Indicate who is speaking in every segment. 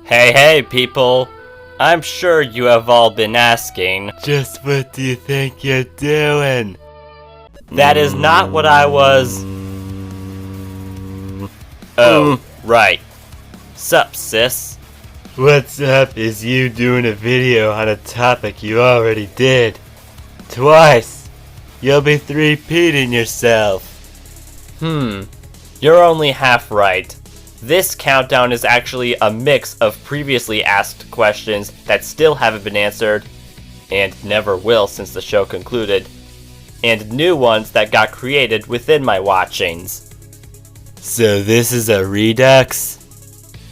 Speaker 1: Hey people! I'm sure you have all been asking,
Speaker 2: just what do you think you're doing?
Speaker 1: That is not what I was... Oh, right. Sup, sis?
Speaker 2: What's up is you doing a video on a topic you already did. Twice. You'll be repeating yourself.
Speaker 1: You're only half right. This countdown is actually a mix of previously asked questions that still haven't been answered, and never will since the show concluded, and new ones that got created within my watchings.
Speaker 2: So this is a redux?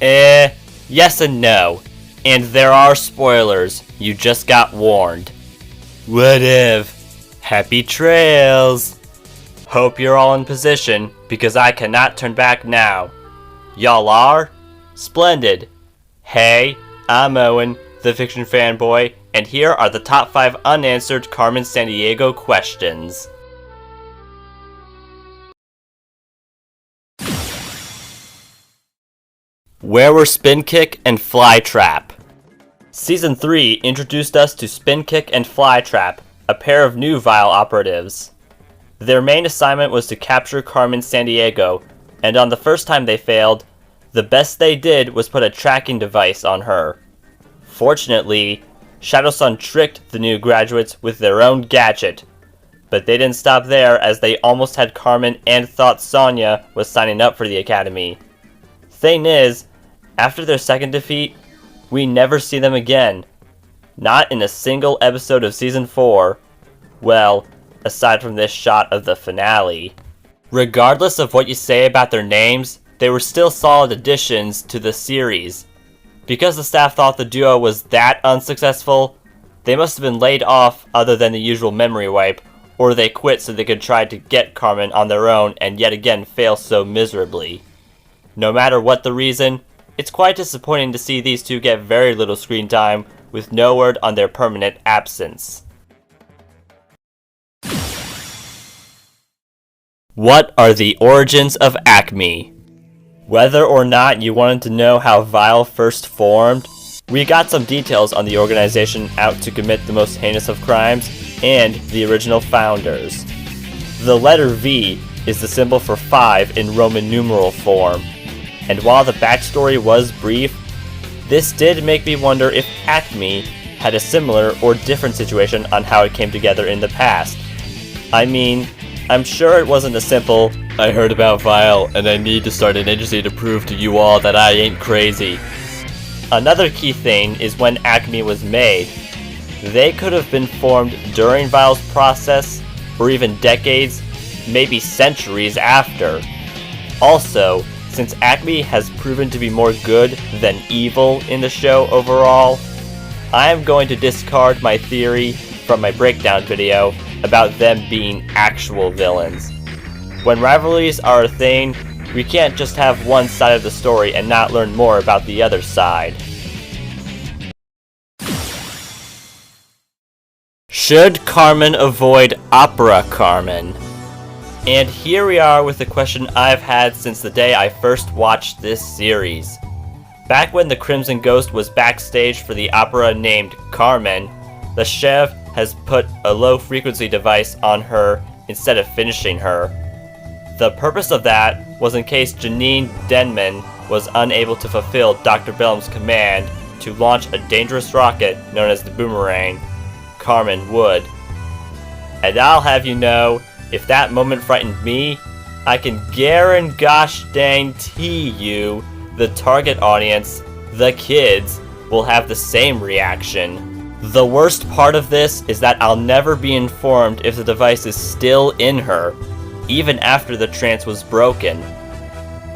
Speaker 1: Yes and no. And there are spoilers. You just got warned.
Speaker 2: What if? Happy trails!
Speaker 1: Hope you're all in position, because I cannot turn back now. Y'all are? Splendid. Hey, I'm Owen, the fiction fanboy, and here are the top 5 unanswered Carmen Sandiego questions. Where were Spin Kick and Fly Trap? Season 3 introduced us to Spin Kick and Fly Trap, a pair of new Vile operatives. Their main assignment was to capture Carmen Sandiego, and on the first time they failed, the best they did was put a tracking device on her. Fortunately, Shadowsun tricked the new graduates with their own gadget, but they didn't stop there as they almost had Carmen and thought Sonya was signing up for the academy. Thing is, after their second defeat, we never see them again. Not in a single episode of Season 4. Well, aside from this shot of the finale. Regardless of what you say about their names, they were still solid additions to the series. Because the staff thought the duo was that unsuccessful, they must have been laid off other than the usual memory wipe, or they quit so they could try to get Carmen on their own and yet again fail so miserably. No matter what the reason, it's quite disappointing to see these two get very little screen time with no word on their permanent absence. What are the origins of ACME? Whether or not you wanted to know how Vile first formed, we got some details on the organization out to commit the most heinous of crimes and the original founders. The letter V is the symbol for 5 in Roman numeral form, and while the backstory was brief, this did make me wonder if ACME had a similar or different situation on how it came together in the past. I mean, I'm sure it wasn't a simple, I heard about Vile and I need to start an agency to prove to you all that I ain't crazy. Another key thing is when ACME was made. They could have been formed during Vile's process, or even decades, maybe centuries after. Also, since ACME has proven to be more good than evil in the show overall, I am going to discard my theory from my breakdown video about them being actual villains. When rivalries are a thing, we can't just have one side of the story and not learn more about the other side. Should Carmen avoid Opera Carmen? And here we are with the question I've had since the day I first watched this series. Back when the Crimson Ghost was backstage for the opera named Carmen, the chef has put a low-frequency device on her instead of finishing her. The purpose of that was in case Janine Denman was unable to fulfill Dr. Bellum's command to launch a dangerous rocket known as the Boomerang, Carmen would. And I'll have you know, if that moment frightened me, I can guarantee you the target audience, the kids, will have the same reaction. The worst part of this is that I'll never be informed if the device is still in her, even after the trance was broken.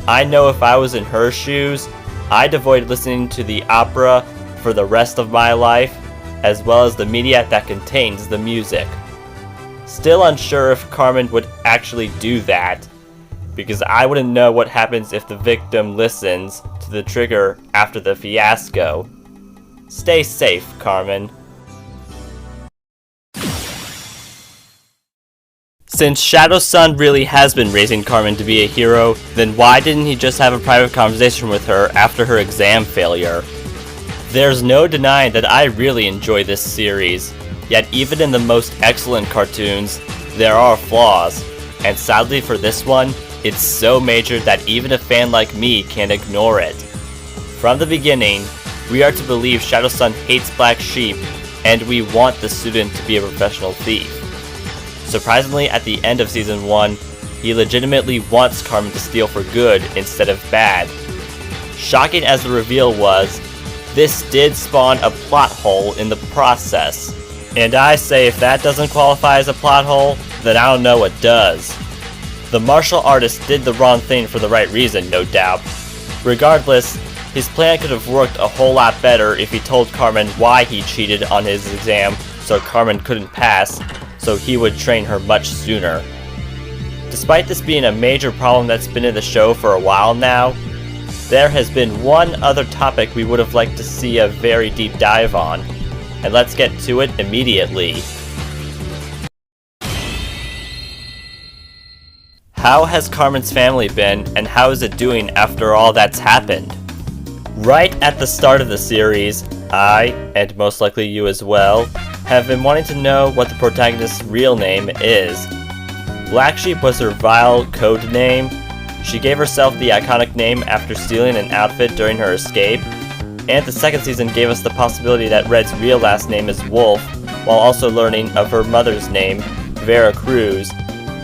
Speaker 1: I know if I was in her shoes, I'd avoid listening to the opera for the rest of my life, as well as the media that contains the music. Still unsure if Carmen would actually do that, because I wouldn't know what happens if the victim listens to the trigger after the fiasco. Stay safe, Carmen. Since Shadowsun really has been raising Carmen to be a hero, then why didn't he just have a private conversation with her after her exam failure? There's no denying that I really enjoy this series, yet even in the most excellent cartoons, there are flaws, and sadly for this one, it's so major that even a fan like me can't ignore it. From the beginning, we are to believe Shadowsun hates black sheep, and we want the student to be a professional thief. Surprisingly, at the end of Season 1, he legitimately wants Carmen to steal for good instead of bad. Shocking as the reveal was, this did spawn a plot hole in the process. And I say if that doesn't qualify as a plot hole, then I don't know what does. The martial artist did the wrong thing for the right reason, no doubt. Regardless, his plan could have worked a whole lot better if he told Carmen why he cheated on his exam so Carmen couldn't pass, so he would train her much sooner. Despite this being a major problem that's been in the show for a while now, there has been one other topic we would have liked to see a very deep dive on, and let's get to it immediately. How has Carmen's family been, and how is it doing after all that's happened? Right at the start of the series, I, and most likely you as well, have been wanting to know what the protagonist's real name is. Black Sheep was her vile code name. She gave herself the iconic name after stealing an outfit during her escape, and the second season gave us the possibility that Red's real last name is Wolf, while also learning of her mother's name, Vera Cruz,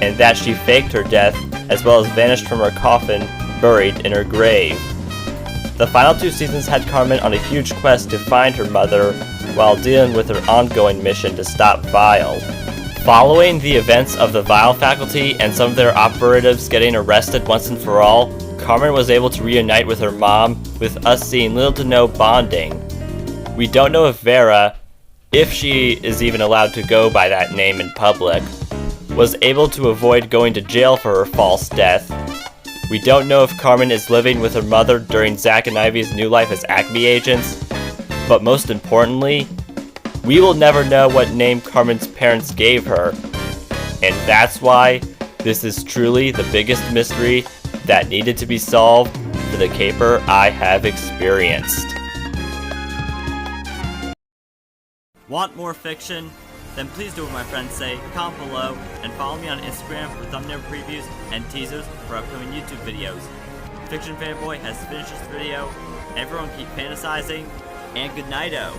Speaker 1: and that she faked her death as well as vanished from her coffin, buried in her grave. The final 2 seasons had Carmen on a huge quest to find her mother while dealing with her ongoing mission to stop Vile. Following the events of the Vile faculty and some of their operatives getting arrested once and for all, Carmen was able to reunite with her mom, with us seeing little to no bonding. We don't know if Vera, if she is even allowed to go by that name in public, was able to avoid going to jail for her false death. We don't know if Carmen is living with her mother during Zack and Ivy's new life as ACME agents, but most importantly, we will never know what name Carmen's parents gave her, and that's why this is truly the biggest mystery that needed to be solved for the caper I have experienced. Want more fiction? Then please do what my friends say, comment below, and follow me on Instagram for thumbnail previews and teasers for upcoming YouTube videos. Fiction Fanboy has finished this video. Everyone keep fantasizing, and good night-o.